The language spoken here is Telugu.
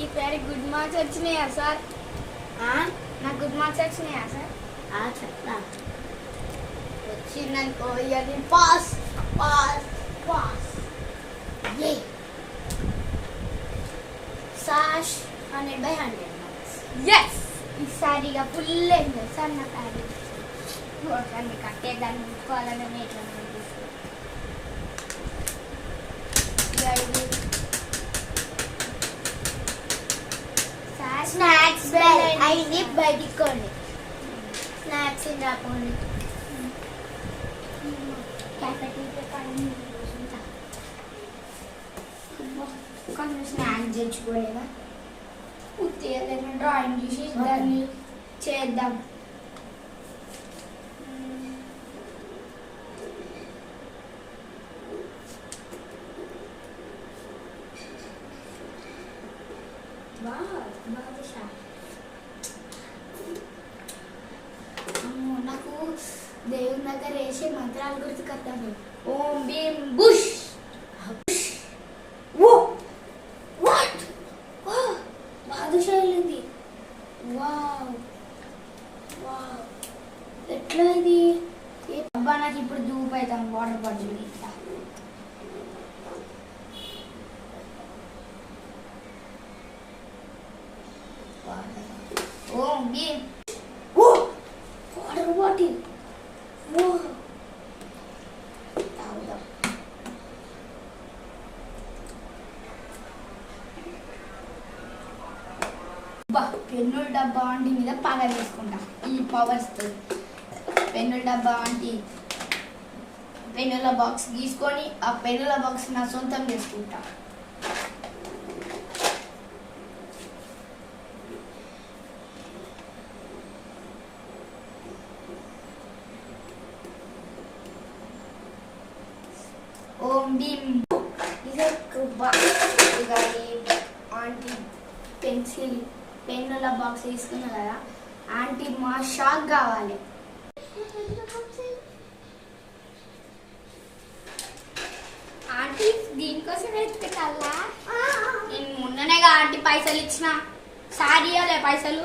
ఈసారి గుడ్ మార్క్స్ వచ్చినాయా సార్? నాకు గుడ్ మార్క్స్ వచ్చినాయా సార్? చెప్తా. వచ్చిందనుకో ఇయర్ని పాస్ పాస్ పాస్. ఏ సాష్ 100/100 మార్క్స్. ఎస్, ఈసారి ఇక ఫుల్ ఎంజాయ్ సార్. నాకు అది ఒకసారి కట్టేదాన్ని ముట్టుకోవాలని ఎట్లా స్నాక్స్ బెల్ అయింది, బయటికి కొన్ని స్నాక్స్ రాకండి. కొంచెం స్నాక్స్ తెచ్చుకోలేదా? ఉత్తేదైనా డ్రాయింగ్ చూసి దాన్ని చేద్దాం. నాకు దేవుని దగ్గర వేసే మంత్రాలు గుర్తుకొస్తాను. ఓం భీం బుష్. బాదుషా వెళ్ళింది. వావ్ వావ్, ఎట్లా ఇది? అబ్బా నాకు ఇప్పుడు దూపు అవుతాం వాటర్ బాటిల్ ఇట్లా. ఓం భీం వాటర్ బాటిల్. తాగుదాం. పెన్నుల డబ్బా ఆంటీ మీద పగ వేసుకుంటా ఈ పవర్స్తో. పెన్నుల డబ్బా ఆంటీ పెన్నుల బాక్స్ గీసుకొని ఆ పెన్నుల బాక్స్ నా సొంతం చేసుకుంటా. ఓం భీం. ఇదే కృప. ఇక ఈ ఆంటీ పెన్సిల్ పెన్నుల బాక్స్ తీసుకున్నా కదా, ఆంటీ మా షాక్ కావాలి. ఆంటీ దీనికోసం ఎత్తుకెళ్ళాలా? నేను మొన్ననేగా ఆంటీ పైసలు ఇచ్చిన, సారీ ఇవ్వలే పైసలు.